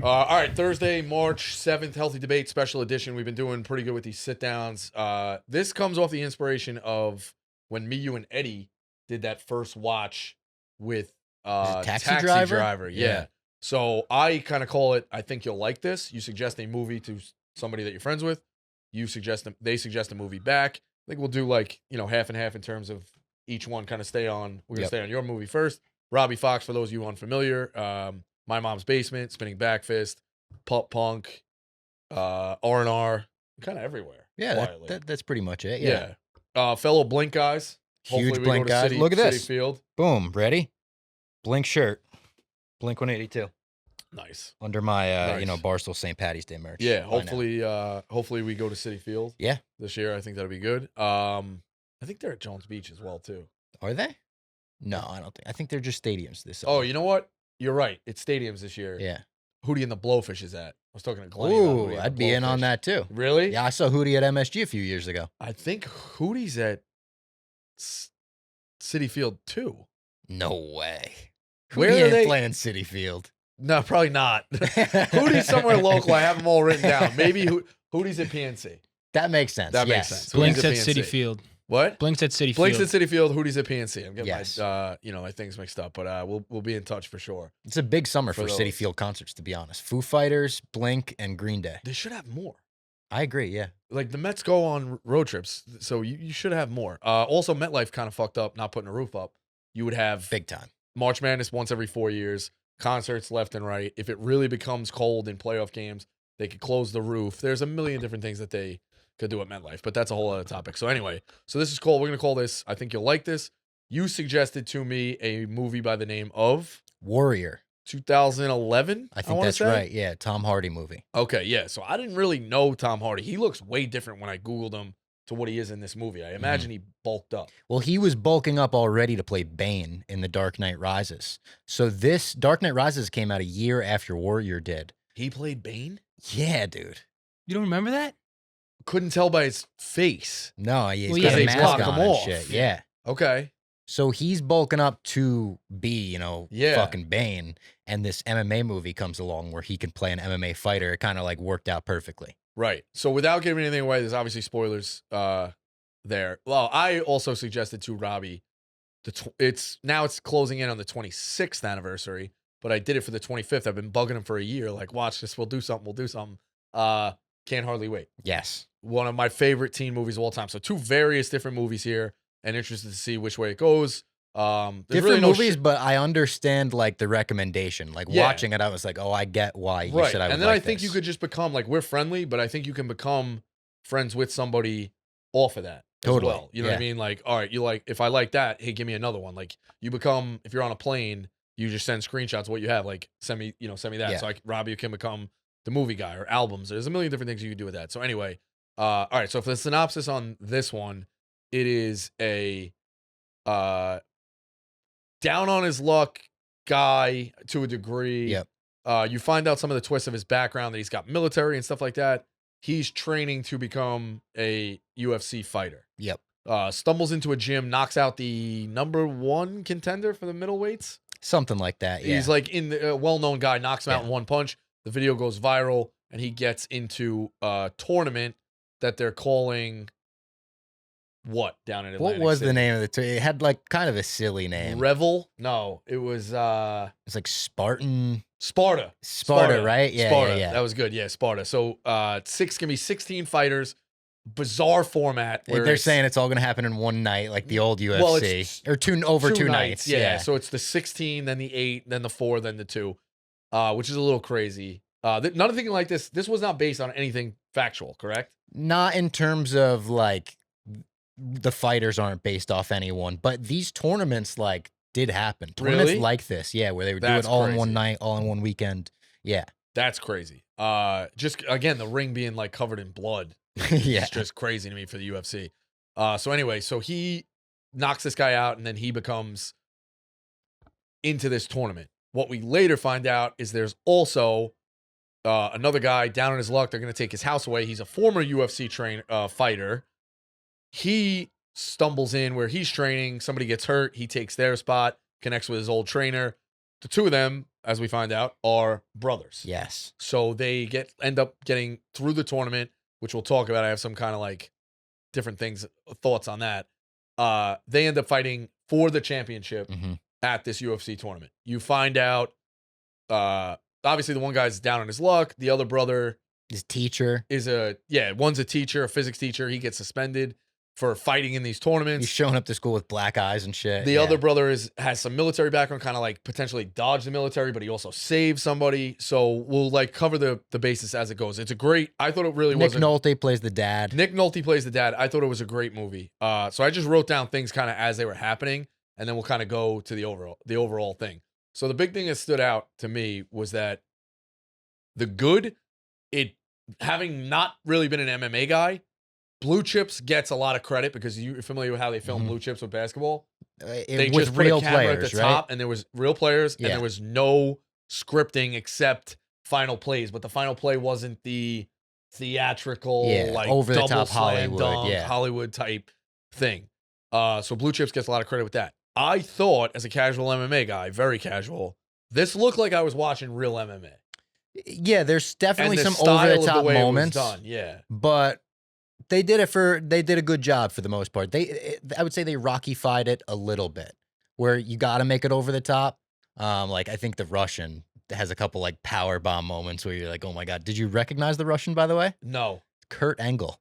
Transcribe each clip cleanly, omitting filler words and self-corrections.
All right, Thursday, March 7th, Healthy Debate Special Edition. We've been doing pretty good with these sit-downs. This comes off the inspiration of when me, you, and Eddie did that first watch with Taxi Driver? Yeah. So I kind of call it, I think you'll like this. You suggest a movie to somebody that you're friends with. They suggest a movie back. I think we'll do like, half and half in terms of each one kind of stay on. We're going to stay on your movie first. Robbie Fox, for those of you unfamiliar. My Mom's Basement, Spinning Back Fist, Pup Punk, R&R, kind of everywhere. Yeah, that's pretty much it. Yeah. Fellow Blink guys. Huge Blink guys. Look at this. Citi Field. Boom. Ready? Blink shirt. Blink 182. Nice. Under my, Barstool St. Patty's Day merch. Yeah. Hopefully we go to Citi Field. Yeah. This year. I think that'll be good. I think they're at Jones Beach as well too. Are they? No, I don't think. I think they're just stadiums this summer. Oh, you know what? You're right. It's stadiums this year. Yeah. Hootie and the Blowfish is at. I was talking to Glenn. Ooh, I'd be in on that too. Really? Yeah, I saw Hootie at MSG a few years ago. I think Hootie's at Citi Field too. No way. Where Hootie are they playing Citi Field? No, probably not. Hootie's somewhere local. I have them all written down. Maybe Hootie's at PNC. That makes sense. That makes yes. sense. Blink's at Citi Field. What? Blink's at Citi Field. Blink's at Citi Field. Hootie's at PNC. I'm getting Yes. my things mixed up, but we'll be in touch for sure. It's a big summer for those. Citi Field concerts, to be honest. Foo Fighters, Blink, and Green Day. They should have more. I agree, yeah. Like the Mets go on road trips, so you should have more. Also, MetLife kind of fucked up not putting a roof up. You would have Big time. March Madness once every 4 years, concerts left and right. If it really becomes cold in playoff games, they could close the roof. There's a million different things that they could do at MetLife, but that's a whole other topic. So anyway, this is cool. We're going to call this, I think you'll like this. You suggested to me a movie by the name of Warrior. 2011? I think that's right. Yeah, Tom Hardy movie. Okay, yeah. So I didn't really know Tom Hardy. He looks way different when I Googled him to what he is in this movie. I imagine he bulked up. Well, he was bulking up already to play Bane in The Dark Knight Rises. So this Dark Knight Rises came out a year after Warrior did. He played Bane? Yeah, dude. You don't remember that? Couldn't tell by his face. No, he's Well, got yeah, a they mask blocked on him and off. shit. Yeah. Okay. So he's bulking up to be, Yeah. fucking Bane. And this MMA movie comes along where he can play an MMA fighter. It kind of like worked out perfectly. Right. So without giving anything away, there's obviously spoilers there. Well, I also suggested to Robbie, it's closing in on the 26th anniversary, but I did it for the 25th. I've been bugging him for a year. Like, watch this. We'll do something. Can't Hardly Wait. Yes. One of my favorite teen movies of all time. So two various different movies here, and interested to see which way it goes. Different really movies, but I understand like the recommendation. Like watching it, I was like, oh, I get why you said I would. And then like I think this. you could just become like, we're friendly, but I think you can become friends with somebody off of that. Totally. As well. You know what I mean? Like, all right, if I like that, hey, give me another one. Like you become, if you're on a plane, you just send screenshots of what you have. Like send me that. Yeah. So Robbie can become the movie guy or albums. There's a million different things you can do with that. So anyway, all right. So for the synopsis on this one, it is a down on his luck guy to a degree. Yep. You find out some of the twists of his background, that he's got military and stuff like that. He's training to become a UFC fighter. Yep. Stumbles into a gym, knocks out the #1 contender for the middleweights. Something like that. Yeah. He's like in the well-known guy, knocks him out in one punch. The video goes viral, and he gets into a tournament that they're calling what down in Atlantic What was City? the name of the tournament? It had like kind of a silly name. Revel? No, it was It's like Spartan. Sparta, right? Yeah, Sparta. yeah. That was good. Yeah, Sparta. So can be 16 fighters. Bizarre format. Where They're saying it's all going to happen in one night, like the old UFC. Well, it's or two nights. Yeah. So it's the 16, then the 8, then the 4, then the 2, which is a little crazy. Nothing like this. This was not based on anything factual, correct? Not in terms of like the fighters aren't based off anyone, but these tournaments like did happen. Tournaments Really? like this, yeah, where they would That's do it all in crazy. one night, all in one weekend. Yeah. That's crazy. Just again, the ring being like covered in blood. Yeah. It's just crazy to me for the UFC. So anyway, so he knocks this guy out, and then he becomes into this tournament. What we later find out is there's also another guy down on his luck. They're going to take his house away. He's a former UFC fighter. He stumbles in where he's training. Somebody gets hurt. He takes their spot, connects with his old trainer. The two of them as we find out, are brothers. Yes. So they end up getting through the tournament, which we'll talk about. I have some kind of like different thoughts on that. They end up fighting for the championship at this UFC tournament. You find out, obviously the one guy's down on his luck. The other brother, his teacher, one's a teacher, a physics teacher. He gets suspended for fighting in these tournaments. He's showing up to school with black eyes and shit. The other brother has some military background, kind of like potentially dodged the military, but he also saved somebody. So we'll like cover the basis as it goes. It's a great. I thought it really was. Nick Nolte plays the dad. Nick Nolte plays the dad. I thought it was a great movie. So I just wrote down things kind of as they were happening, and then we'll kind of go to the overall thing. So the big thing that stood out to me was that having not really been an MMA guy, Blue Chips gets a lot of credit because you're familiar with how they film Blue Chips with basketball. They with just put real a camera players, at the top, and there was real players, and Yeah. there was no scripting except final plays. But the final play wasn't the theatrical, like over the double top slam Hollywood, dunk, Hollywood type thing. So Blue Chips gets a lot of credit with that. I thought, as a casual MMA guy, very casual, this looked like I was watching real MMA. Yeah, there's definitely And the some style over of the the top way it was moments. done, yeah. But they did a good job for the most part. I would say they Rocky-fied it a little bit, where you got to make it over the top. Like I think the Russian has a couple like power bomb moments where you're like, oh my God, did you recognize the Russian, by the way? No. Kurt Angle,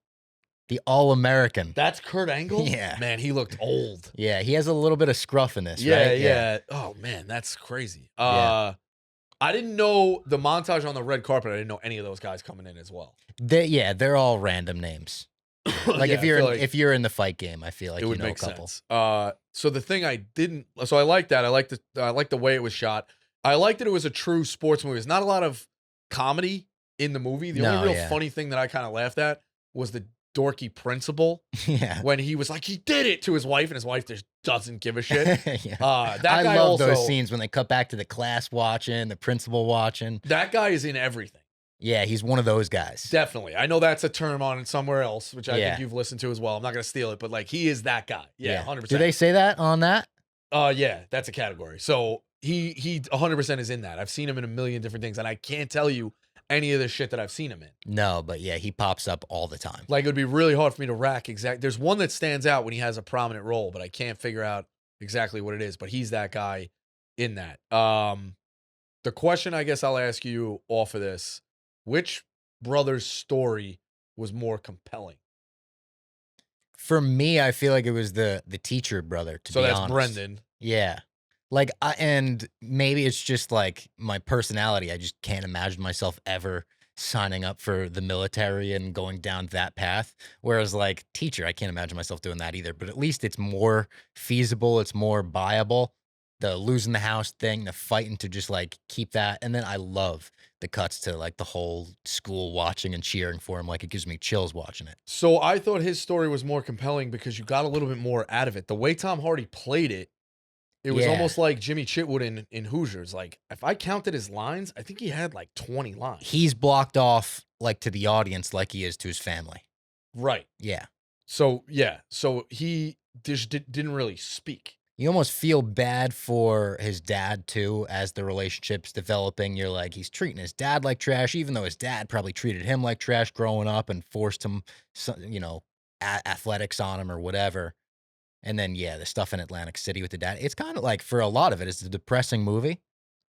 the All-American. That's Kurt Angle? Yeah. Man, he looked old. Yeah, he has a little bit of scruff in this, Yeah, right? yeah. Oh, man, that's crazy. Yeah. I didn't know the montage on the red carpet. I didn't know any of those guys coming in as well. They're all random names. Like Yeah, if you're in the fight game, I feel like it would you know make a couple. sense. So the thing I like that. I like the way it was shot. I liked that it was a true sports movie. There's not a lot of comedy in the movie. The only real funny thing that I kind of laughed at was the dorky principal Yeah. when he was like, he did it to his wife, and his wife just doesn't give a shit. Yeah. That I guy love also, those scenes when they cut back to the class watching, the principal watching. That guy is in everything. Yeah, he's one of those guys. Definitely. I know that's a term on it somewhere else, which I Yeah. think you've listened to as well. I'm not going to steal it, but like he is that guy. Yeah, 100%. Do they say that on that? Yeah, that's a category. So he 100% is in that. I've seen him in a million different things, and I can't tell you any of the shit that I've seen him in. No, but yeah, he pops up all the time. Like it would be really hard for me to rack exact. There's one that stands out when he has a prominent role, but I can't figure out exactly what it is. But he's that guy in that. The question I guess I'll ask you off of this: which brother's story was more compelling? For me, I feel like it was the teacher brother, to So be that's honest. Brendan. Yeah. Like, and maybe it's just like my personality. I just can't imagine myself ever signing up for the military and going down that path. Whereas like teacher, I can't imagine myself doing that either, but at least it's more feasible. It's more viable. The losing the house thing, the fighting to just like keep that. And then I love the cuts to like the whole school watching and cheering for him. Like it gives me chills watching it. So I thought his story was more compelling because you got a little bit more out of it. The way Tom Hardy played it, it was Yeah. almost like Jimmy Chitwood in Hoosiers. Like, if I counted his lines, I think he had like 20 lines. He's blocked off like to the audience like he is to his family. Right. Yeah. So, yeah. So he just didn't really speak. You almost feel bad for his dad too, as the relationship's developing. You're like, he's treating his dad like trash, even though his dad probably treated him like trash growing up and forced him, athletics on him or whatever. And then, yeah, the stuff in Atlantic City with the dad. It's kind of like, for a lot of it, it's a depressing movie,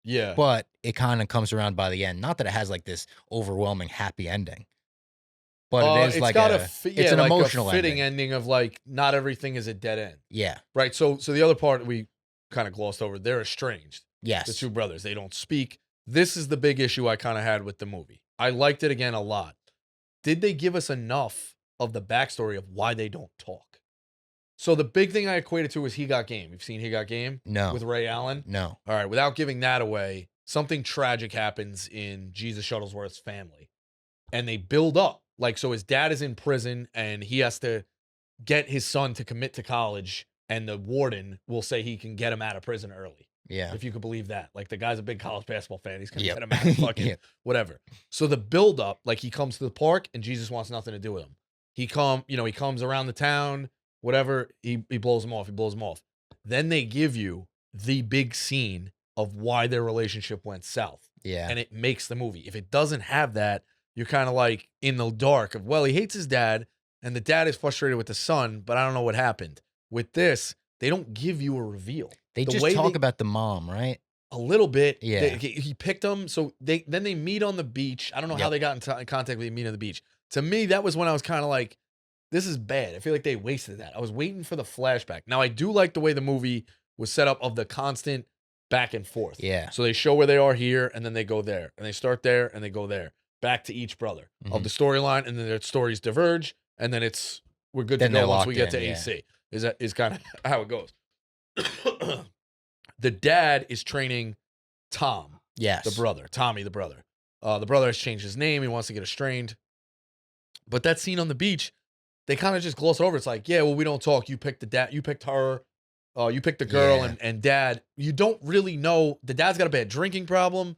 Yeah. but it kind of comes around by the end. Not that it has like this overwhelming happy ending, but it is it's like got it's an emotional a fitting ending. ending of like, not everything is a dead end. Yeah. Right. So the other part we kind of glossed over, they're estranged. Yes. The two brothers, they don't speak. This is the big issue I kind of had with the movie. I liked it again a lot. Did they give us enough of the backstory of why they don't talk? So the big thing I equated to was He Got Game. You've seen He Got Game? No. With Ray Allen? No. All right, without giving that away, something tragic happens in Jesus Shuttlesworth's family. And they build up. Like, so his dad is in prison and he has to get his son to commit to college, and the warden will say he can get him out of prison early. Yeah. If you could believe that. Like, the guy's a big college basketball fan. He's going to Yep. get him out of fucking Yep. whatever. So the build up, like he comes to the park and Jesus wants nothing to do with him. He comes around the town, whatever, he blows him off. Then they give you the big scene of why their relationship went south. Yeah. And it makes the movie. If it doesn't have that, you're kind of like in the dark of, well, he hates his dad and the dad is frustrated with the son, but I don't know what happened. With this, they don't give you a reveal. They The just way talk about the mom, right? a little bit. Yeah. He picked them. So they meet on the beach. I don't know how Yep. they got in contact with the meet on the beach. To me, that was when I was kind of like, this is bad. I feel like they wasted that. I was waiting for the flashback. Now, I do like the way the movie was set up of the constant back and forth. Yeah. So they show where they are here, and then they go there. And they start there, and they go there. Back to each brother of the storyline, and then their stories diverge, and then we're good Then to they're go once we get locked to in, AC. Is kind of how it goes. The dad is training Tom, Yes. the brother, Tommy, the brother. The brother has changed his name. He wants to get estranged. But that scene on the beach, they kind of just gloss over. It's like, yeah, well, we don't talk. You picked the dad. You picked her. You picked the girl and dad. You don't really know. The dad's got a bad drinking problem.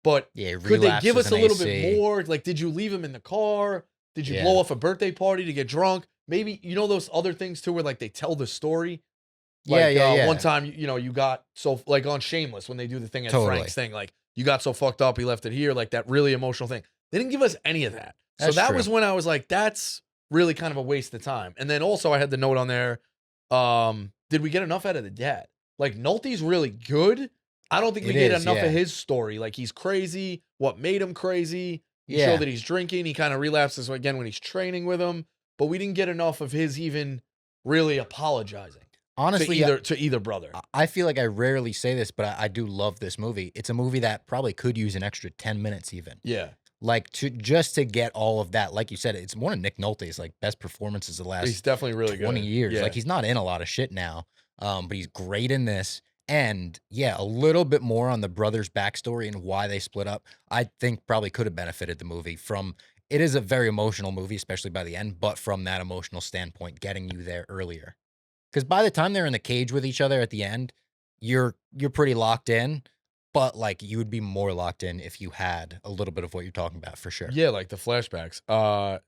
But could they give us a little bit more? Like, did you leave him in the car? Did you blow off a birthday party to get drunk? Maybe, those other things too, where like they tell the story. Like, one time, you got so, like on Shameless, when they do the thing at Frank's thing, like you got so fucked up, he left it here, like that really emotional thing. They didn't give us any of that. So that was when I was like, that's really kind of a waste of time. And then also I had the note on there, did we get enough out of the dad? Like Nolte's really good. I don't think we get enough of his story. Like he's crazy. What made him crazy? You show that he's drinking. He kind of relapses again when he's training with him. But we didn't get enough of his even really apologizing. Honestly, to either brother. I feel like I rarely say this, but I do love this movie. It's a movie that probably could use an extra 10 minutes even. Yeah. Like just to get all of that, like you said, it's one of Nick Nolte's like best performances the last he's definitely really 20 good. years. Yeah. Like he's not in a lot of shit now, but he's great in this. And yeah, a little bit more on the brothers' backstory and why they split up, I think probably could have benefited the movie from. It is a very emotional movie, especially by the end, but from that emotional standpoint, getting you there earlier. Because by the time they're in the cage with each other at the end, you're pretty locked in. But like you would be more locked in if you had a little bit of what you're talking about for sure. Yeah, like the flashbacks.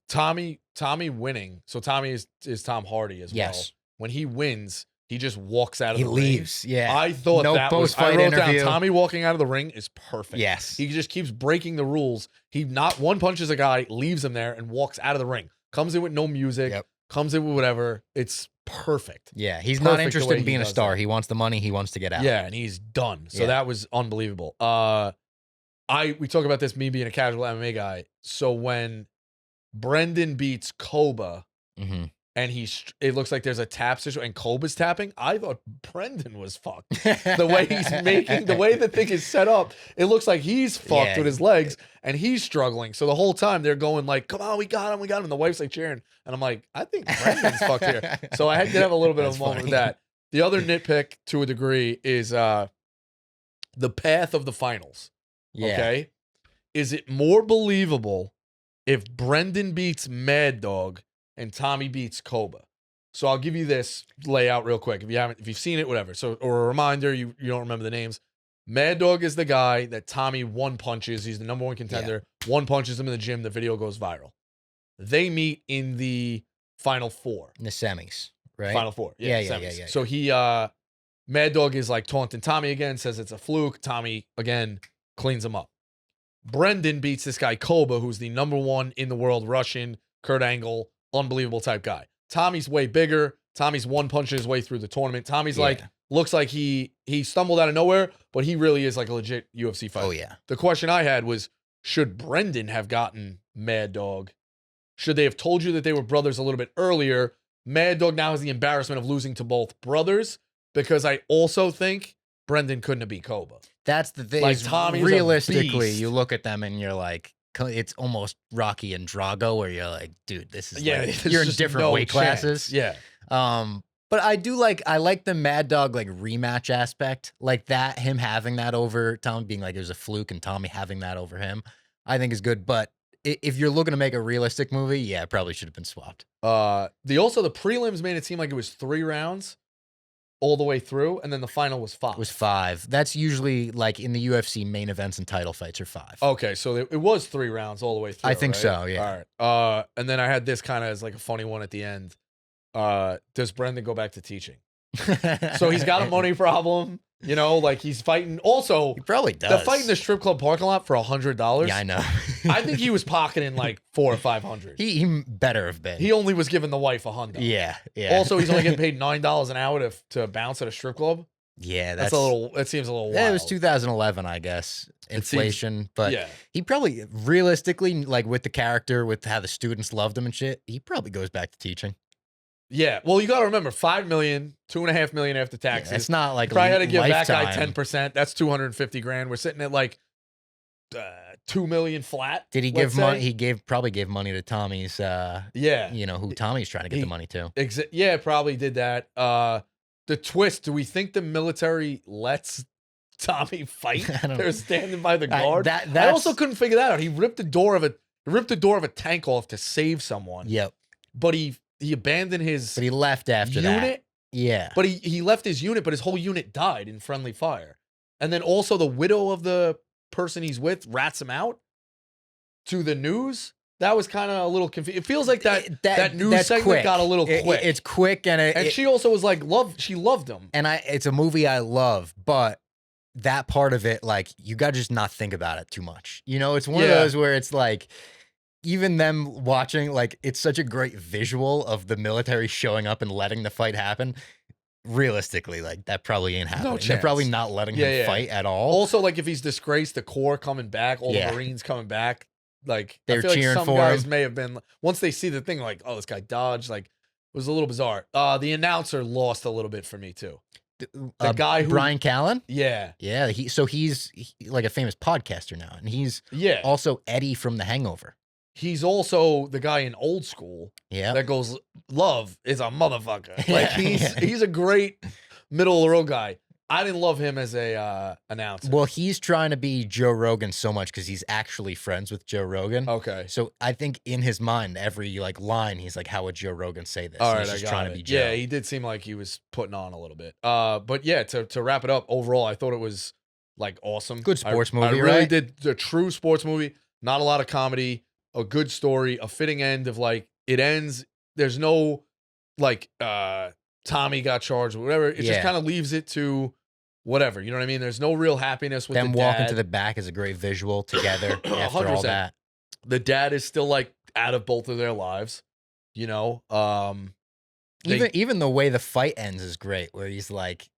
Tommy winning. So Tommy is Tom Hardy as well. When he wins, he just walks out of the ring. He leaves. Yeah. I thought that was. I wrote down Tommy walking out of the ring is perfect. Yes. He just keeps breaking the rules. He not one punches a guy, leaves him there, and walks out of the ring. Comes in with no music. Yep. Comes in with whatever. It's perfect. Yeah, he's not interested in being a star. He wants the money. He wants to get out. Yeah, and he's done. So that was unbelievable. We talk about this, me being a casual MMA guy. So when Brendan beats Koba, and it looks like there's a tap situation, and Koba's tapping, I thought Brendan was fucked. The way he's the way the thing is set up, it looks like he's fucked with his legs, and he's struggling. So the whole time they're going like, come on, we got him. And the wife's like cheering. And I'm like, I think Brendan's fucked here. So I had to have a little bit of a moment with that. The other nitpick to a degree is the path of the finals. Yeah. Okay. Is it more believable if Brendan beats Mad Dog and Tommy beats Koba? So I'll give you this layout real quick. If you've seen it, whatever. So, or a reminder, you don't remember the names. Mad Dog is the guy that Tommy one punches. He's the number one contender. One punches him in the gym. The video goes viral. They meet in the final four. In the semis, right? Final four. Yeah. So Mad Dog is like taunting Tommy again, says it's a fluke. Tommy, again, cleans him up. Brendan beats this guy, Koba, who's the number one in the world, Russian, Kurt Angle, unbelievable type guy. Tommy's way bigger. Tommy's one punching his way through the tournament. Tommy's looks like he stumbled out of nowhere, but he really is like a legit UFC fighter. Oh, yeah. The question I had was, should Brendan have gotten Mad Dog? Should they have told you that they were brothers a little bit earlier? Mad Dog now has the embarrassment of losing to both brothers, because I also think Brendan couldn't have beat Koba. That's the thing. Like, Tommy's realistically, you look at them and you're like, it's almost Rocky and Drago, where you're like, dude, this is you're in different weight classes. Yeah. But I like the Mad Dog like rematch aspect, like that, him having that over Tommy, being like it was a fluke, and Tommy having that over him, I think is good. But if you're looking to make a realistic movie, yeah, it probably should have been swapped. The prelims made it seem like it was 3 rounds all the way through, and then the final was 5. It was 5. That's usually like in the UFC main events and title fights are 5. Okay, so it was 3 rounds all the way through. I think right? so, yeah. All right. And then I had this kind of as like a funny one at the end. Does Brendan go back to teaching? So he's got a money problem. You know, like he's fighting. Also, He probably the does. fight in the strip club parking lot for $100. Yeah, I know. I think he was pocketing like $400 or $500. he better have been. He only was giving the wife $100. Yeah, yeah. Also, he's only getting paid $9 an hour to bounce at a strip club. yeah, That's a little. That seems a little wild. Yeah, it was 2011, I guess. Inflation, but Yeah. he probably realistically, like with the character, with how the students loved him and shit, he probably goes back to teaching. Yeah. Well, you got to remember, $5 million, $2.5 million after Yeah, taxes. it's not like Probably had to give lifetime. that guy 10%. That's $250,000. We're sitting at like $2 million flat. Did he let's give money? say. He probably gave money to Tommy's. Yeah. You know who Tommy's trying to get the money to. Yeah, probably did that. The twist. Do we think the military lets Tommy fight? I don't They're know. standing by the guard. I That's also couldn't figure that out. He ripped the door of a tank off to save someone. Yep. But he abandoned his But he left after unit. that. Yeah. But he left his unit, but his whole unit died in friendly fire. And then also the widow of the person he's with rats him out to the news. That was kind of a little confusing. It feels like that news that's segment quick. got a little quick. It's quick and She also was like, she loved him. and it's a movie I love, but that part of it, like, you gotta just not think about it too much. You know, it's one of those where it's like, even them watching, like, it's such a great visual of the military showing up and letting the fight happen. Realistically, like, that probably ain't happening. They're chance. probably not letting him fight at all. Also, like, if he's disgraced, the Corps coming back, all Yeah. the Marines coming back, like, They're I feel like cheering some for guys him. may have been, once they see the thing, like, oh, this guy dodged, like, it was a little bizarre. The announcer lost a little bit for me, too. The guy who, Brian Callen. yeah, Yeah, he's like a famous podcaster now, and he's yeah. also Eddie from The Hangover. He's also the guy in Old School Yeah, that goes, love is a motherfucker. Yeah, Like, yeah. he's a great middle of the road guy. I didn't love him as a announcer. well, he's trying to be Joe Rogan so much because he's actually friends with Joe Rogan. Okay. So I think in his mind, every like line, he's like, "How would Joe Rogan say this?" All And right, he's I just got trying it. to be Joe. Yeah, he did seem like he was putting on a little bit. But yeah, to wrap it up, overall, I thought it was like awesome. Good sports I movie, really right? did a true sports movie. Not a lot of comedy. A good story. A fitting end of like it ends. There's no like Tommy got charged or whatever. It just kind of leaves it to whatever. You know what I mean? There's no real happiness with Them the walking dad. to the back is a great visual together after all 100%. that. The dad is still like out of both of their lives. You know. Even the way the fight ends is great, where he's like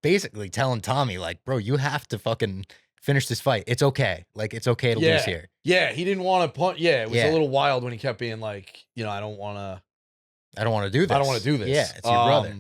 basically telling Tommy, like, "Bro, you have to fucking finish this fight. It's okay. Like, it's okay to lose here." Yeah, he didn't want to punch. Yeah, it was Yeah. a little wild when he kept being like, you know, I don't want to do this. I don't want to do this. Yeah, it's your brother.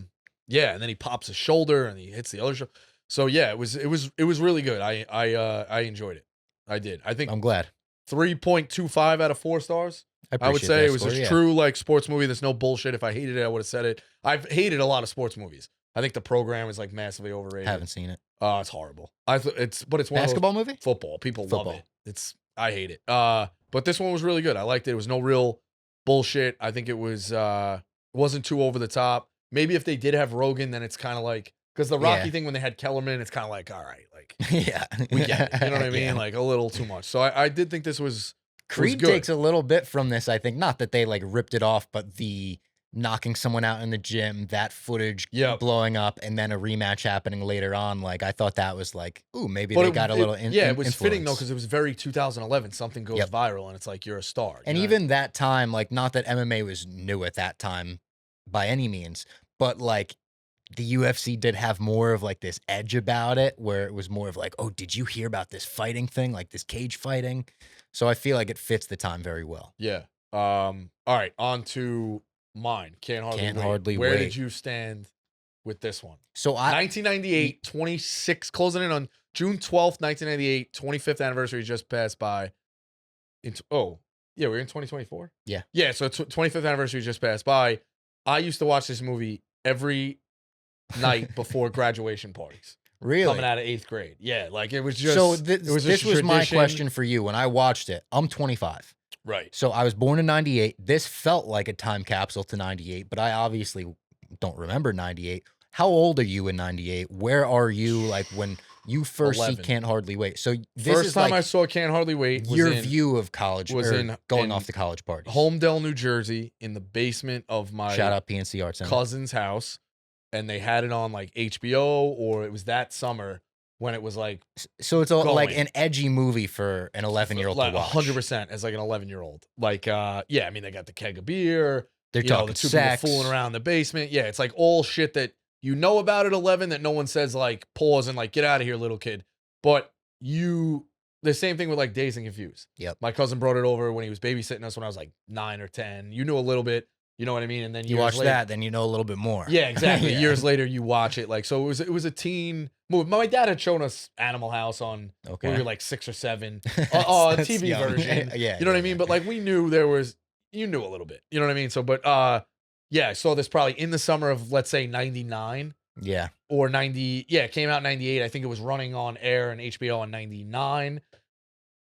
Yeah, and then he pops his shoulder and he hits the other shoulder. So yeah, it was really good. I enjoyed it. I did. I think I'm glad. 3.25 out of 4 stars. I I would appreciate say that it was score, a yeah. true like sports movie. There's no bullshit. If I hated it, I would have said it. I've hated a lot of sports movies. I think the program is like massively overrated. Haven't seen it. It's horrible. It's one Basketball of movie? those, football. People love Football. it. I hate it. But this one was really good. I liked it. It was no real bullshit. I think it wasn't too over the top. Maybe if they did have Rogan, then it's kind of like because the Rocky thing when they had Kellerman, it's kind of like all right, like Yeah. we get it. You know what I mean? Yeah. Like a little too much. So I did think this was Creed good. takes a little bit from this, I think. Not that they like ripped it off, but the knocking someone out in the gym, that footage Yep. blowing up, and then a rematch happening later on. Like, I thought that was like, ooh, maybe But they got a little it was fitting though influence. because it was very 2011. Something goes Yep. viral and it's like you're a star. you And know? even that time, like, not that MMA was new at that time by any means, but like the UFC did have more of like this edge about it where it was more of like, oh, did you hear about this fighting thing? Like this cage fighting. So I feel like it fits the time very well. Yeah. All right. On to mine. Can't hardly wait. Where wait. did you stand with this one? So 1998, 26, closing in on June 12th, 1998, 25th anniversary just passed by. Yeah, we're in 2024? Yeah. Yeah, so 25th anniversary just passed by. I used to watch this movie every night before graduation parties. really? Coming out of 8th grade. Yeah, like it was just So it was this just a was my tradition. question for you. When I watched it, I'm 25. Right. So I was born in 98. This felt like a time capsule to 98, but I obviously don't remember 98. How old are you in 98? Where are you like when you first 11. see Can't Hardly Wait? So this First is time like I saw Can't Hardly Wait was your in view of college was or in- going in off to college parties. Homedale, New Jersey, in the basement of my Shout out PNC Arts Center. cousin's house. and they had it on like HBO, or it was that summer when it was like So it's all like going. an edgy movie for an 11-year-old to like watch. 100% as like an 11-year-old. Like, yeah, I mean, they got the keg of beer. They're You know, talking the two sex. people fooling around in the basement. Yeah, it's like all shit that you know about at 11 that no one says like pause and like get out of here, little kid. But the same thing with like Dazed and Confused. Yep. My cousin brought it over when he was babysitting us when I was like 9 or 10. You knew a little bit, you know what I mean? And then You years watch later, that, then you know a little bit more. yeah, exactly. Yeah. Years later, you watch it. Like, so it was a teen movie. My dad had shown us Animal House on Okay. when we were like 6 or 7. That's TV young. version. Yeah. You know what I mean? But like we knew you knew a little bit. You know what I mean? So, but yeah, I saw this probably in the summer of, let's say, 99 Yeah. or 90. Yeah, it came out in 98. I think it was running on air and HBO in 99.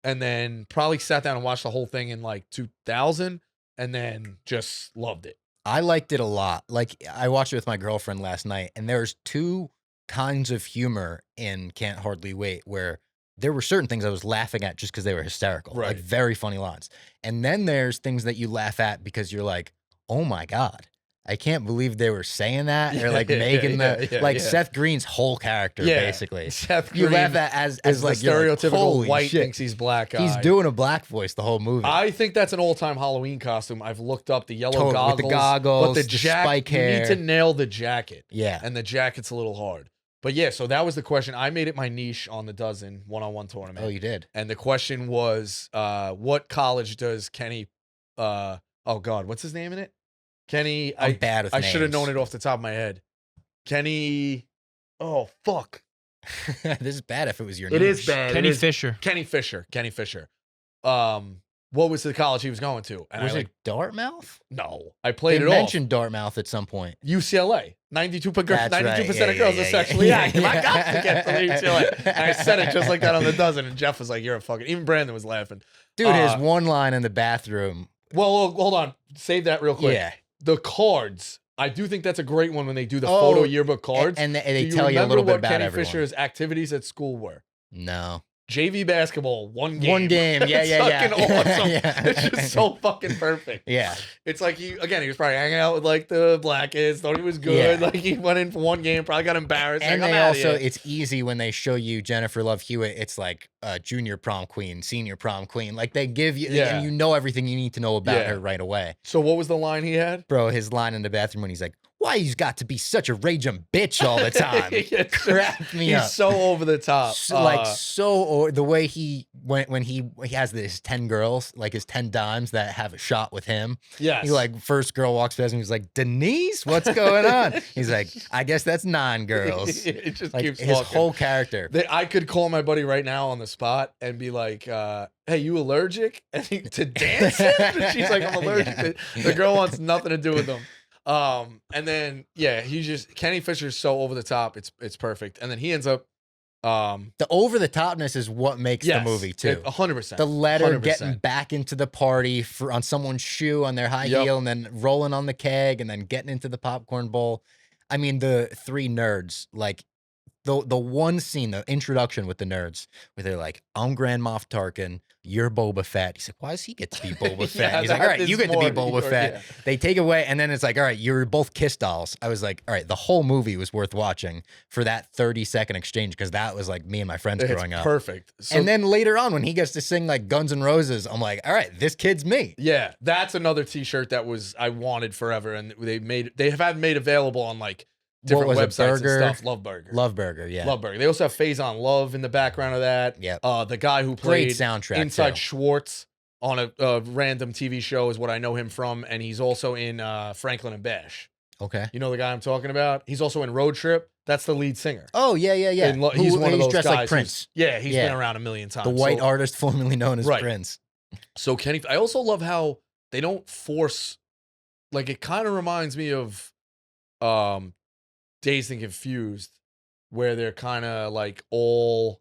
And then probably sat down and watched the whole thing in like 2000 and then just loved it. I liked it a lot. Like, I watched it with my girlfriend last night, and there's two kinds of humor in Can't Hardly Wait where there were certain things I was laughing at just because they were hysterical. Right. Like, very funny lines. And then there's things that you laugh at because you're like, oh my God, I can't believe they were saying that. Or like making Seth Green's whole character, basically. Seth Green You laugh at as like the you're like, stereotypical holy white shit. thinks he's black guy. He's doing a black voice the whole movie. I think that's an all-time Halloween costume. I've looked up the yellow Totally, goggles, with the goggles, but the the jacket. spike You need to hair. nail the jacket, Yeah. and the jacket's a little hard. But yeah, so that was the question. I made it my niche on the Dozen one-on-one tournament. Oh, you did? And the question was, what college does Kenny? Oh God, what's his name in it? Kenny. I'm bad with I should have names. known it off the top of my head. Kenny. Oh fuck. This is bad if it was your It name. is bad. Kenny It is- Fisher. Kenny Fisher. Kenny Fisher. What was the college he was going to? And Was I it Dartmouth? no. I played They it mentioned Dartmouth at some point. off. UCLA. 92% That's right. of Yeah, girls yeah, are yeah, sexually yeah. active. I got to get to UCLA. And I said it just like that on the Dozen, and Jeff was like, "You're a fucking." Even Brandon was laughing. Dude, his one line in the bathroom. Well, hold on. Save that real quick. Yeah. The cards. I do think that's a great one when they do the Oh, photo yearbook cards. And Do they tell you a remember little bit what about Kenny everyone. Fisher's activities at school were? No. JV basketball, one game. One game. Yeah, It's yeah, yeah. fucking awesome. Yeah. It's just so fucking perfect. Yeah. It's like he was probably hanging out with like the black kids, thought he was good. Yeah. Like he went in for one game, probably got embarrassed. And like, they I'm outta also, here. it's easy when they show you Jennifer Love Hewitt. It's like junior prom queen, senior prom queen. Like they give you, Yeah. and you know everything you need to know about Yeah. her right away. So what was the line he had? Bro, his line in the bathroom when he's like, why he's got to be such a raging bitch all the time. It's Cracked me He's up. so over the top. Or the way he went when he has his 10 girls, like his 10 dimes that have a shot with him. Yes. He like first girl walks past him, he's like, Denise, what's going on? He's like, I guess that's 9 girls. It just Like keeps his walking. whole character. I could call my buddy right now on the spot and be like, hey, you allergic? And to dancing? And she's like, I'm allergic. Yeah. The girl wants nothing to do with them. And then Kenny Fisher's so over the top, it's perfect. And then he ends up The over the topness is what makes the movie too. 100%. The letter 100%. getting back into the party on someone's shoe on their high Yep. heel and then rolling on the keg and then getting into the popcorn bowl. I mean, the 3 nerds, like the one scene, the introduction with the nerds, where they're like, I'm Grand Moff Tarkin, you're Boba Fett. He's like, why does he get to be Boba Fett? Yeah, He's like, that all right, is you get to be more- Boba Fett. yeah. They take away, and then it's like, all right, you're both kiss dolls. I was like, all right, the whole movie was worth watching for that 30-second exchange, because that was like me and my friends It's growing up. perfect. So, And then later on, when he gets to sing like Guns N' Roses, I'm like, all right, this kid's me. yeah, that's another T-shirt that I wanted forever, and they have had made available on like different was it, websites Burger? and stuff. Love Burger. Love Burger, yeah. Love Burger. They also have Phase on Love in the background of that. Yep. The guy who Great played soundtrack. Inside too. Schwartz on a random TV show is what I know him from, and he's also in Franklin and Bash. Okay. You know the guy I'm talking about? He's also in Road Trip. That's the lead singer. Oh, yeah, yeah, yeah. And he's one of those dressed guys. like Prince. He's Yeah. been around a million times. The white So- artist formerly known as Right. Prince. So Kenny, I also love how they don't force, like it kind of reminds me of Dazed and Confused, where they're kind of like all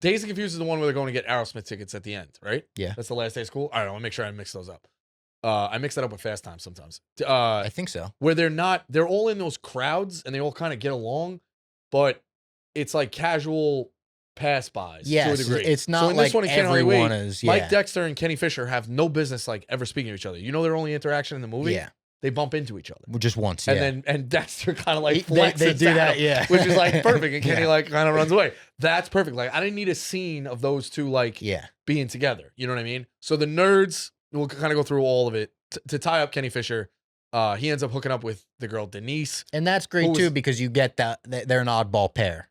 Dazed and Confused is the one where they're going to get Aerosmith tickets at the end, right? Yeah. That's the last day of school. All right, I want to make sure I mix those up. I mix that up with Fast Times sometimes. I think so. Where they're all in those crowds and they all kind of get along, but it's like casual pass-bys to a Yes, degree. it's not So in like this one, in Can't Hardly everyone Wait, is. Yeah. Mike Dexter and Kenny Fisher have no business like ever speaking to each other. You know their only interaction in the movie? Yeah. they bump into each other. Well, just once, And then Dexter kind of like They flexes do that, down, yeah. which is like perfect. And Kenny Yeah. like kind of runs away. That's perfect. Like I didn't need a scene of those two like Yeah. being together. You know what I mean? So the nerds, we'll kind of go through all of it to tie up Kenny Fisher. He ends up hooking up with the girl Denise. And that's great too, because you get that they're an oddball pair.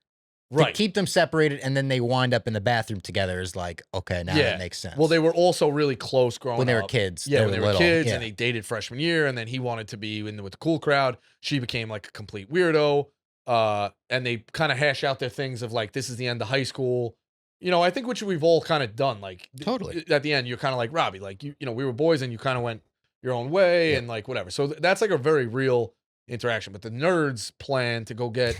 Right. To keep them separated and then they wind up in the bathroom together is like, okay, now that makes sense. Well, they were also really close growing up. When they were kids. Yeah, when they were little. kids, Yeah. and they dated freshman year, and then he wanted to be with the cool crowd. She became like a complete weirdo. And they kind of hash out their things of like, this is the end of high school. You know, I think which we've all kind of done. Like, Totally. At the end, you're kind of like Robbie. Like, you know, we were boys, and you kind of went your own way, and like whatever. So that's like a very real interaction. But the nerds plan to go get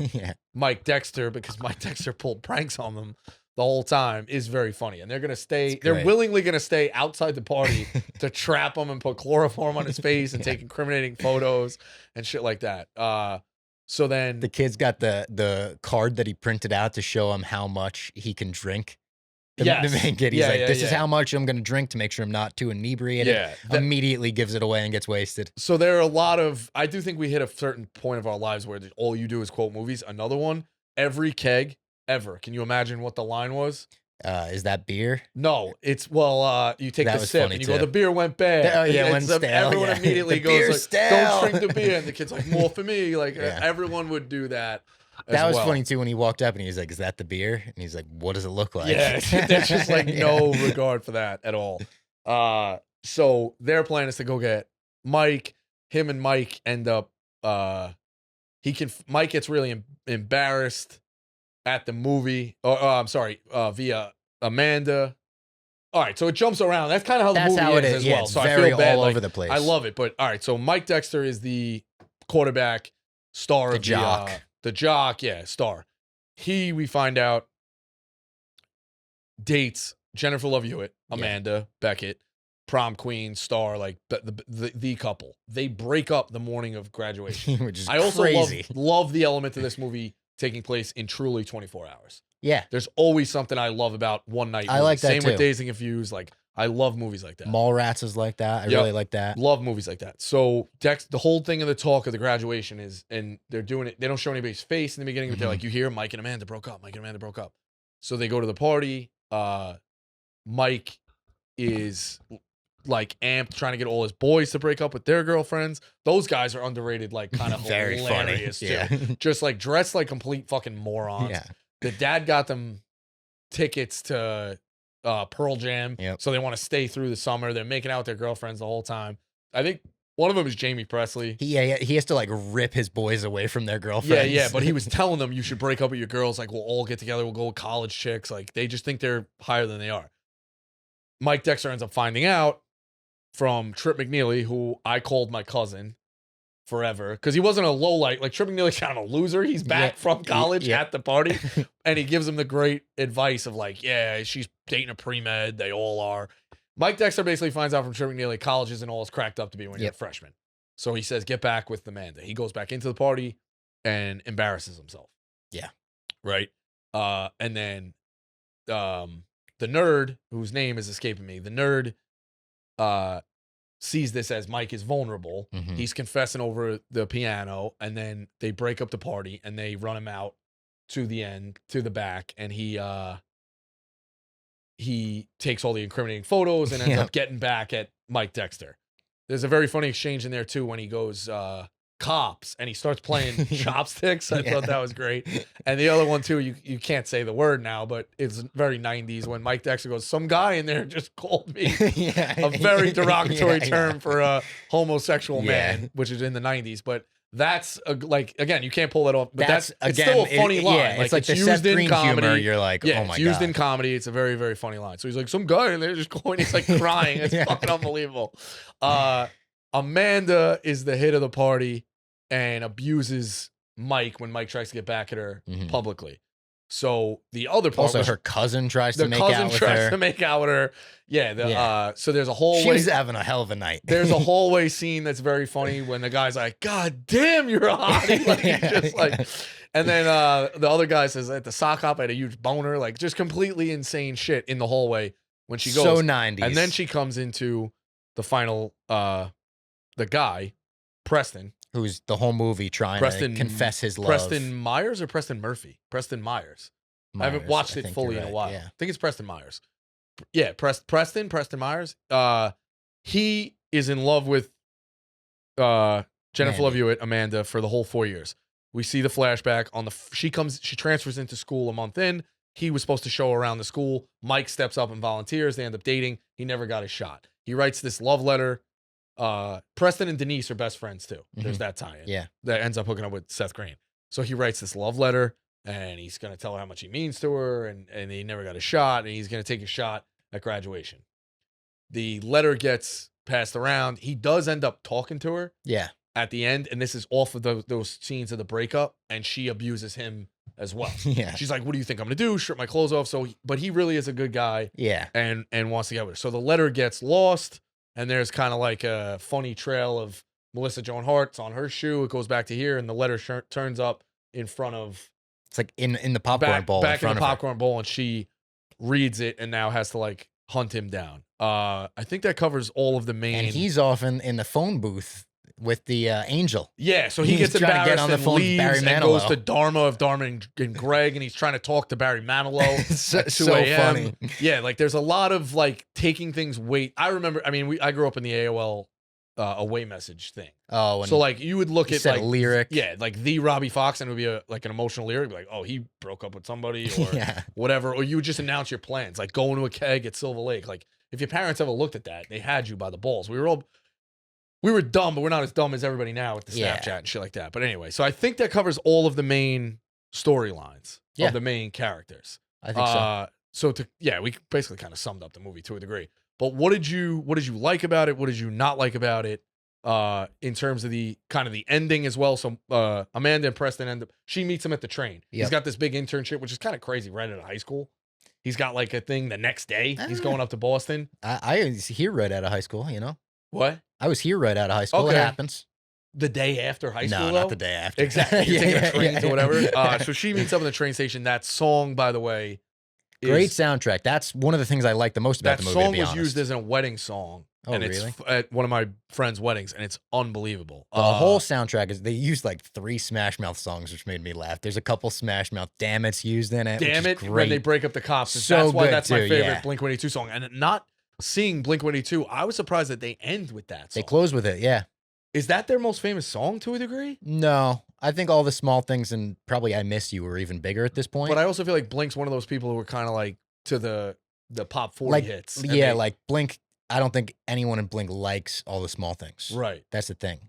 Mike Dexter because Mike Dexter pulled pranks on them the whole time is very funny. And they're going to stay, they're willingly going to stay outside the party to trap him and put chloroform on his face and take incriminating photos and shit like that. So then the kid's got the card that he printed out to show him how much he can drink. The main kid, he's this is how much I'm going to drink to make sure I'm not too inebriated. Yeah, immediately gives it away and gets wasted. So there are a lot of, I do think we hit a certain point of our lives where all you do is quote movies. Another one, every keg ever. Can you imagine what the line was? Is that beer? No, it's, you take the sip and you go, the beer went bad. Oh, yeah, went stale. Everyone immediately goes, like, stale. Don't drink the beer. And the kid's like, more for me. Like, everyone would do that. That was funny too when he walked up and he was like, "Is that the beer?" And he's like, "What does it look like?" Yeah, there's just like no regard for that at all. So their plan is to go get Mike. Him and Mike end up. Mike gets really embarrassed at the movie. I'm sorry, via Amanda. All right, so it jumps around. That's kind of how the movie is as well. It's so very I feel bad. all like, over the place. I love it, but all right. So Mike Dexter is the quarterback, star The of jock. the jock, star. We find out, dates Jennifer Love Hewitt, Amanda Beckett, prom queen, star, like the couple. They break up the morning of graduation. Which is I also crazy. love the element of this movie taking place in truly 24 hours. Yeah. There's always something I love about one night. I like that Same too. with Dazed and Confused. Like, I love movies like that. Mallrats is like that. I really like that. Love movies like that. So the whole thing of the talk of the graduation is, and they're doing it, they don't show anybody's face in the beginning, but they're like, you hear Mike and Amanda broke up. Mike and Amanda broke up. So they go to the party. Mike is like amped, trying to get all his boys to break up with their girlfriends. Those guys are underrated, like kind of Very hilarious funny. too. Just like dressed like complete fucking morons. Yeah. The dad got them tickets to Pearl Jam. Yep. So they want to stay through the summer. They're making out with their girlfriends the whole time. I think one of them is Jamie Presley. He has to like rip his boys away from their girlfriends. Yeah, but he was telling them you should break up with your girls. Like, we'll all get together. We'll go with college chicks. Like, they just think they're higher than they are. Mike Dexter ends up finding out from Trip McNeely, who I called my cousin forever, because he wasn't a lowlight. Like, Trip McNeely's kind of a loser. He's back from college at the party, and he gives him the great advice of like, yeah, she's dating a pre-med. They all are. Mike Dexter basically finds out from Trip McNeely college isn't all as cracked up to be when you're a freshman. So he says, get back with Amanda. He goes back into the party and embarrasses himself. Yeah. Right? And then the nerd, whose name is escaping me, the nerd sees this as Mike is vulnerable. Mhm. He's confessing over the piano, and then they break up the party and they run him out to the end, to the back, and he takes all the incriminating photos and ends up getting back at Mike Dexter. There's a very funny exchange in there too when he goes cops and he starts playing chopsticks. I thought that was great. And the other one too, you can't say the word now, but it's very 90s when Mike Dexter goes, some guy in there just called me a very derogatory term for a homosexual man, which is in the 90s. But that's like, again, you can't pull that off. But that's it's still a funny line. Yeah, it's like the used Seth Green in comedy. humor. You're like, oh my god. It's used in comedy. It's a very, very funny line. So he's like, some guy in there just going, he's like crying. It's fucking unbelievable. Amanda is the hit of the party and abuses Mike when Mike tries to get back at her publicly. So the other part, also her cousin tries to make out with her. The cousin tries to make out with her. Yeah. So there's a hallway. She was having a hell of a night. There's a hallway scene that's very funny when the guy's like, "God damn, you're a hottie!" Like, just like, and then the other guy says, "At the sock hop, I had a huge boner." Like, just completely insane shit in the hallway when she goes. So 90s. And then she comes into the final, the guy, Preston. Who's the whole movie trying Preston to confess his love. Preston Myers or Preston Murphy? Preston Myers. I haven't watched it think fully you're in a right, while. Yeah. I think it's Preston Myers. Yeah, Preston Myers. He is in love with Jennifer Love Mandy. Hewitt, Amanda, for the whole 4 years. We see the flashback on she transfers into school a month in. He was supposed to show her around the school. Mike steps up and volunteers. They end up dating. He never got his shot. He writes this love letter. Preston and Denise are best friends too. There's that tie-in. Yeah. That ends up hooking up with Seth Green. So he writes this love letter, and he's going to tell her how much he means to her, and he never got a shot, and he's going to take a shot at graduation. The letter gets passed around. He does end up talking to her. Yeah. At the end, and this is off of those scenes of the breakup, and she abuses him as well. Yeah. She's like, "What do you think I'm gonna do? Strip my clothes off?" So, but he really is a good guy. Yeah. And wants to get with her. So the letter gets lost, and there's kind of like a funny trail of Melissa Joan Hart's on her shoe. It goes back to here, and the letter turns up in front of It's like in the popcorn bowl. back in front the of her. popcorn bowl, and she reads it, and now has to like hunt him down. I think that covers all of the main. And he's often in the phone booth with the angel. Yeah, so he He's gets trying to embarrassed get on the and phone with leaves Barry and goes Manilow. to Dharma of Dharma and Greg, and he's trying to talk to Barry Manilow It's at 2 so a.m. funny. Yeah, like there's a lot of like taking things I remember, I mean, I grew up in the AOL away message thing. Oh, and So like you would look you at said like a lyric. yeah, like the Robbie Fox, and it would be like an emotional lyric, like, oh, he broke up with somebody or Yeah. whatever, or you would just announce your plans, like going to a keg at Silver Lake. Like if your parents ever looked at that, they had you by the balls. We were dumb, but we're not as dumb as everybody now with the Yeah. Snapchat and shit like that. But anyway, so I think that covers all of the main storylines Yeah. of the main characters. I think so. We basically kind of summed up the movie to a degree. But what did you like about it? What did you not like about it? In terms of the kind of the ending as well. So Amanda and Preston she meets him at the train. He's Yep. got this big internship, which is kind of crazy right out of high school. He's got like a thing the next day. He's going up to Boston. I was here right out of high school, you know? What? I was here right out of high school. Okay. It happens. The day after high school, No, though? not the day after. Exactly. You're taking a train to whatever. yeah. So she meets up in the train station. That song, by the way, Great soundtrack. That's one of the things I like the most about that the movie. song to be was honest. used as a wedding song. Oh, and really? it's at one of my friends' weddings, and it's unbelievable. The whole soundtrack is they used like 3 Smash Mouth songs, which made me laugh. There's a couple Smash Mouth "Damn It's" used in it. Damn which it, is when they great. break up the cops. So That's why good, that's my too, favorite yeah. Blink-182 song. And not seeing Blink-182, I was surprised that they end with that song. They close with it, yeah. Is that their most famous song to a degree? No, I think all the small things and probably "I Miss You" were even bigger at this point. But I also feel like Blink's one of those people who were kind of like to the pop 40 like hits. and yeah, they- like Blink. I don't think anyone in Blink likes all the small things. right. That's the thing.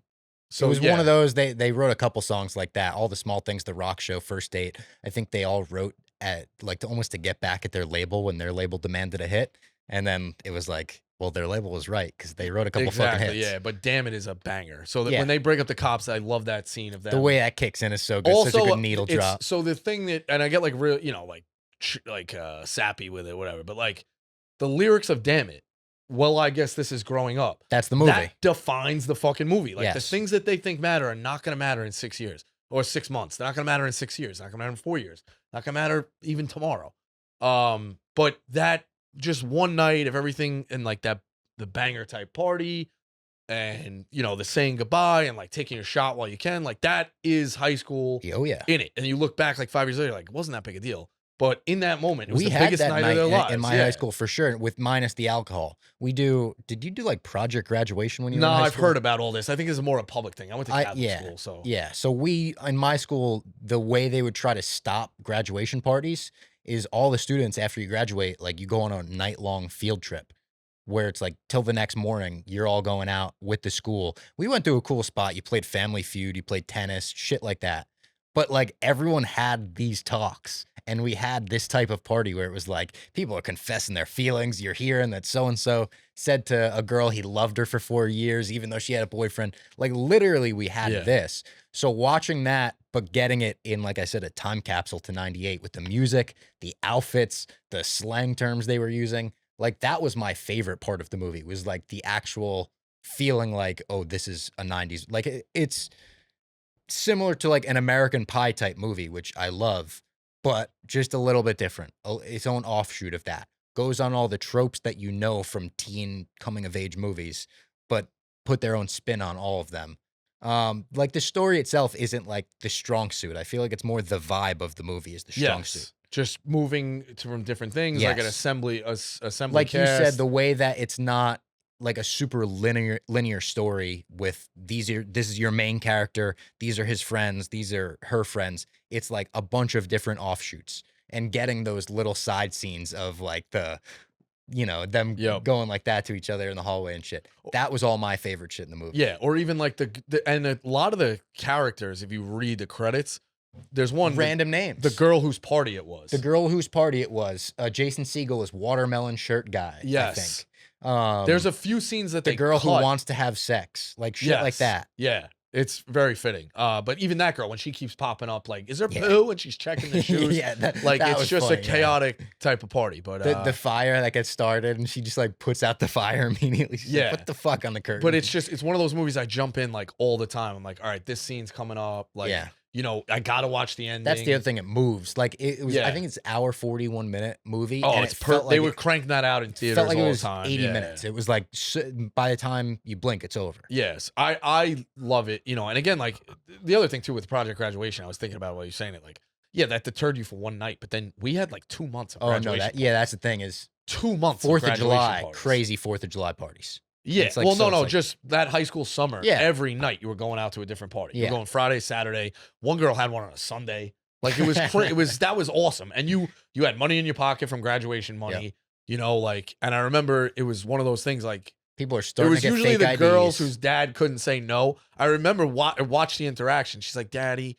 So it was yeah. one of those. They wrote a couple songs like that. All the small things, the rock show, First Date. I think they all wrote at like almost to get back at their label when their label demanded a hit, and then it was like, well, their label was right because they wrote a couple fucking hits. Yeah, but damn it is a banger. So that Yeah. when they break up the cops, I love that scene of them. The way that kicks in is so good. also Such a good needle it's- drop. So the thing that, and I get like real, sappy with it, whatever. But like the lyrics of "Damn It," well, I guess this is growing up. That's the movie. That defines the fucking movie. Like the Yes. things that they think matter are not going to matter in 6 years or 6 months. They're not going to matter in 6 years. Not going to matter in 4 years. Not going to matter even tomorrow. But that just one night of everything and like that, the banger type party and, the saying goodbye and like taking a shot while you can, like that is high school Oh yeah. in it. And you look back like 5 years later, like it wasn't that big a deal. But in that moment, it was We the had biggest that night night of their lives. in my Yeah. high school for sure, with minus the alcohol. Did you do like project graduation when you No, were in high I've school? heard about all this. I think this is more a public thing. I went to Catholic yeah. school, so Yeah. So we in my school, the way they would try to stop graduation parties is all the students after you graduate, like you go on a night-long field trip where it's like till the next morning, you're all going out with the school. We went to a cool spot. You played Family Feud, you played tennis, shit like that. But like everyone had these talks, and we had this type of party where it was like people are confessing their feelings. You're hearing that so and so said to a girl he loved her for 4 years, even though she had a boyfriend. Like literally, we had Yeah. this. So watching that, but getting it in, like I said, a time capsule to '98 with the music, the outfits, the slang terms they were using. Like that was my favorite part of the movie. Was like the actual feeling like, oh, this is a '90s. Like it's similar to like an American Pie type movie, which I love, but just a little bit different. Its own offshoot of that. Goes on all the tropes that you know from teen coming of age movies, but put their own spin on all of them. Like the story itself isn't like the strong suit. I feel like it's more the vibe of the movie is the strong suit. Just moving from different things, like an Yes. assembly Like you said, cast. the way that it's not like a super linear story with this is your main character, these are his friends, these are her friends. It's like a bunch of different offshoots and getting those little side scenes of like them going like that to each other in the hallway and shit. That was all my favorite shit in the movie. Yeah, or even like and a lot of the characters, if you read the credits, there's one random names. The girl whose party it was. The girl whose party it was. Jason Segel is watermelon shirt guy. Yes. I think. There's a few scenes that the they girl cut. who wants to have sex, like shit like that. Yeah. It's very fitting. But even that girl, when she keeps popping up, like, is there poo? And she's checking the shoes. It's was just funny, a chaotic type of party. But the fire that gets started and she just like puts out the fire immediately. She's like, put the fuck on the curtain. But it's one of those movies I jump in like all the time. I'm like, all right, this scene's coming up. Like, I gotta watch the ending. That's the other thing. It moves. Like it was. I think it's hour 41-minute movie. Oh, and it's perfect. They would crank that out in theaters felt like all it was the time. 80 minutes. It was like by the time you blink, it's over. Yes, I love it. And again, like the other thing too with Project Graduation, I was thinking about while you're saying it. Like, that deterred you for one night, but then we had like 2 months of graduation. That's the thing is 2 months. 4th of July, parties. Crazy 4th of July parties. Yeah. Like, well, just that high school summer. Yeah. Every night you were going out to a different party. You were going Friday, Saturday. One girl had one on a Sunday. Like it was that was awesome. And you had money in your pocket from graduation money. And I remember it was one of those things like people are starting to get fake IDs. It was usually the girls whose dad couldn't say no. I remember watch the interaction. She's like, "Daddy,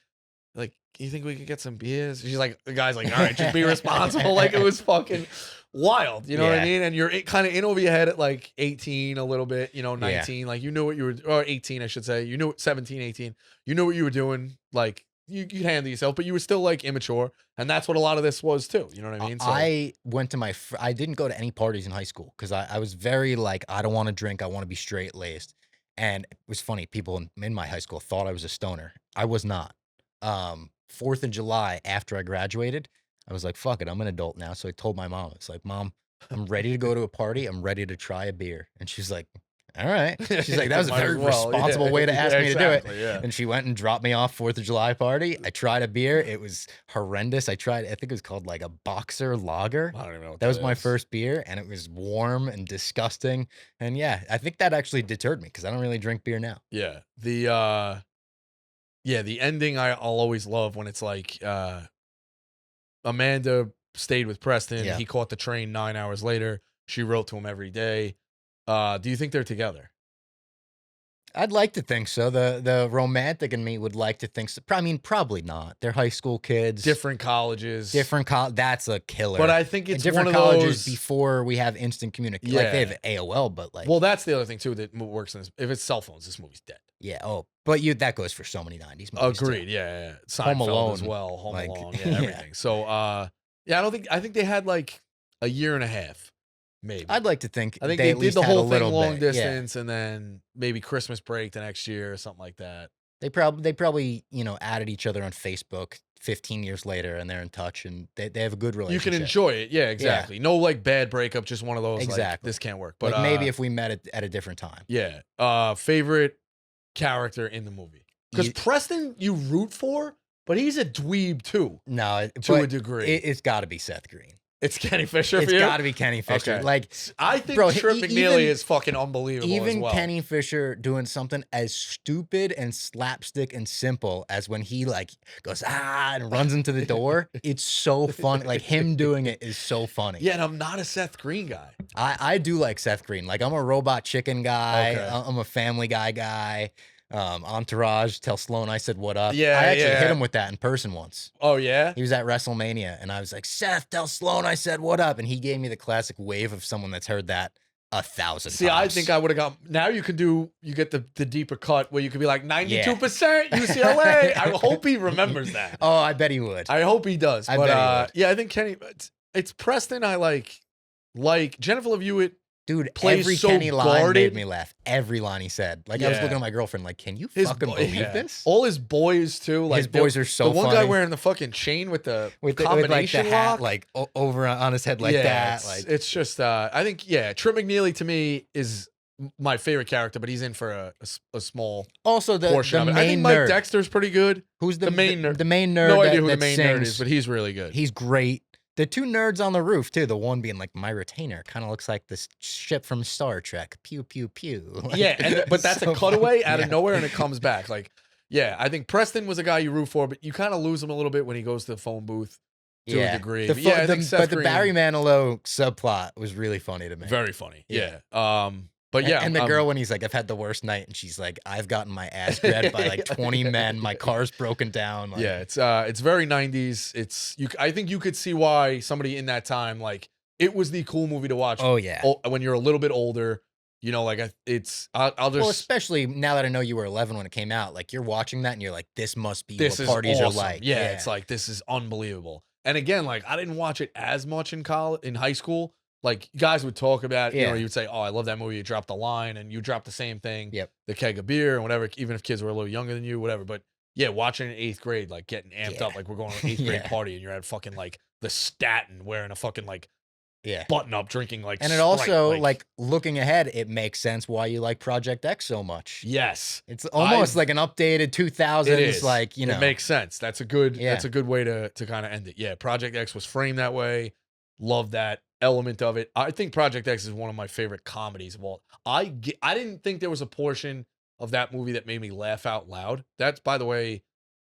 like, you think we could get some beers?" She's like, the guy's like, "All right, just be responsible." Like it was fucking wild. You know what I mean? And you're kind of in over your head at like 18 a little bit, 19. Like you knew what you were, or 18, I should say. You knew 17, 18. You knew what you were doing. Like you'd handle yourself, but you were still like immature. And that's what a lot of this was too. You know what I mean? So, I went to I didn't go to any parties in high school because I was very like, I don't want to drink. I want to be straight laced. And it was funny. People in my high school thought I was a stoner. I was not. 4th of July after I graduated, I was like, fuck it, I'm an adult now. So I told my mom, it's like, Mom, I'm ready to go to a party. I'm ready to try a beer. And she's like, all right. She's like, that was a very responsible way to ask me to do it. Yeah. And she went and dropped me off 4th of July party. I tried a beer. It was horrendous. I think it was called like a Boxer Lager. I don't even know what that was my first beer, and it was warm and disgusting. And I think that actually deterred me because I don't really drink beer now. Yeah. The ending I'll always love when it's like Amanda stayed with Preston. Yeah. He caught the train 9 hours later. She wrote to him every day. Do you think they're together? I'd like to think so. The romantic in me would like to think so. I mean, probably not. They're high school kids. Different colleges. That's a killer. But I think it's different one of colleges those before we have instant communication. Yeah. Like they have AOL, but like. Well, that's the other thing too that works in this. If it's cell phones, this movie's dead. Yeah. Oh, but that goes for so many 90s movies. Agreed. Too. Yeah. Home Alone as well. Home like, Alone. Yeah. Everything. So, I think they had like a year and a half. Maybe. I'd like to think I think they did the had whole a thing little long bit. distance, and then maybe Christmas break the next year or something like that. They probably added each other on Facebook 15 years later, and they're in touch, and they have a good relationship. You can enjoy it, yeah, exactly. Yeah. No like bad breakup, just one of those exactly. Like, this can't work. But like maybe if we met at a different time. Yeah. Favorite character in the movie? Because Preston you root for, but he's a dweeb too. No, to a degree. It's got to be Seth Green. It's Kenny Fisher. It's got to be Kenny Fisher. Okay. Like I think Trip McNeely is fucking unbelievable. Even as well. Kenny Fisher doing something as stupid and slapstick and simple as when he like goes and runs into the door. It's so funny. Like him doing it is so funny. Yeah, and I'm not a Seth Green guy. I do like Seth Green. Like I'm a Robot Chicken guy. Okay. I'm a Family Guy. Entourage, tell Sloan I said what up. Yeah, I actually hit him with that in person once. Oh yeah? He was at WrestleMania and I was like, Seth, tell Sloan I said what up. And he gave me the classic wave of someone that's heard that 1,000 times. See, I think I would have got now you get the deeper cut where you could be like 92% UCLA. I hope he remembers that. Oh, I bet he would. I hope he does. I bet he would. Yeah, I think Kenny it's Preston I like Jennifer Love Hewitt. Dude, plays every so Kenny line guarded. made me laugh. Every line he said. Like, I was looking at my girlfriend like, can you fucking believe this? All his boys, too. Like his boys are so The one funny. guy wearing the fucking chain with the with combination like the hat, lock. like over on his head like that. It's just, I think, Trip McNeely to me is my favorite character, but he's in for a small Also, the portion of it. I think main Mike nerd. Dexter's pretty good. Who's the main nerd? The main nerd. No that, idea who the that main sings, nerd is, but he's really good. He's great. The two nerds on the roof too. The one being like, my retainer kind of looks like this ship from Star Trek. Pew pew pew. Like, Yeah, but that's so a cutaway out yeah. of nowhere, and it comes back. Like, yeah, I think Preston was a guy you root for, but you kind of lose him a little bit when he goes to the phone booth to a degree. But yeah, I think Seth but the Green, Barry Manilow subplot was really funny to me. very funny. Yeah. Yeah. But yeah, and the girl when he's like, I've had the worst night, and she's like, I've gotten my ass grabbed by like 20 men. My car's broken down. Like, yeah, it's very 90s. I think you could see why somebody in that time, like, it was the cool movie to watch. Oh yeah. When you're a little bit older, you know, like I'll just. Well, especially now that I know you were 11 when it came out, like you're watching that and you're like, this must be what parties are like. Yeah, it's like, this is unbelievable. And again, like, I didn't watch it as much in high school. Like, guys would talk about, you know, you would say, oh, I love that movie. You dropped the line, and you dropped the same thing. Yep. The keg of beer and whatever, even if kids were a little younger than you, whatever. But yeah, watching in 8th grade, like getting amped up, like we're going to an 8th grade party, and you're at fucking like the Staten wearing a fucking like button up, drinking like and it Sprite, also like looking ahead, it makes sense why you like Project X so much. Yes. It's almost like an updated 2000s, it is. like, you know. It makes sense. That's a good way to kind of end it. Yeah, Project X was framed that way. Love that element of it. I think Project X is one of my favorite comedies of all. I didn't think there was a portion of that movie that made me laugh out loud. That's, by the way,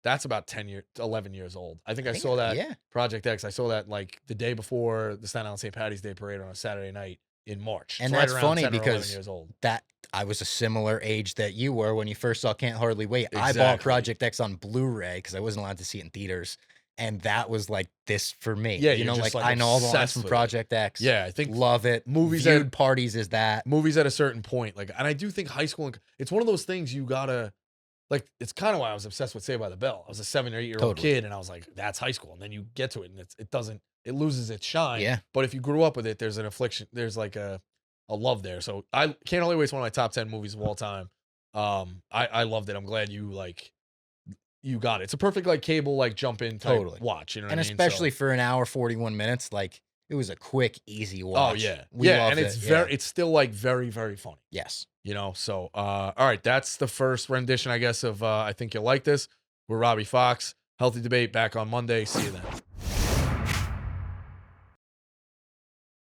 that's about 11 years old. I think I saw that Project X. I saw that like the day before the Staten Island St. Patty's Day parade on a Saturday night in March. And It's that's right around funny 10 or 11 because years old. that I was a similar age that you were when you first saw Can't Hardly Wait. I bought Exactly. Project X on Blu-ray because I wasn't allowed to see it in theaters. And that was like this for me. Yeah, you know, you're just, like like, I know all the lines obsessed from with it. Project X. Yeah, I think love it. movies Viewed that- parties is that. Movies at a certain point, like, and I do think high school, it's one of those things you gotta, like, it's kind of why I was obsessed with Saved by the Bell. I was a 7 or 8 year old kid, and I was like, that's high school. And then you get to it, and it loses its shine. Yeah. But if you grew up with it, there's an affliction, there's like a love there. So I Can't Hardly Wait is one of my top 10 movies of all time. I loved it. I'm glad you got it. It's a perfect like cable, like jump in type watch. You know what I mean? Especially for an hour, 41 minutes, like it was a quick, easy watch. Oh yeah. We loved and it's it. it's still like very, very funny. Yes. You know, so all right, that's the first rendition, I guess, of I Think You'll Like This. We're Robbie Fox. Healthy Debate back on Monday. See you then.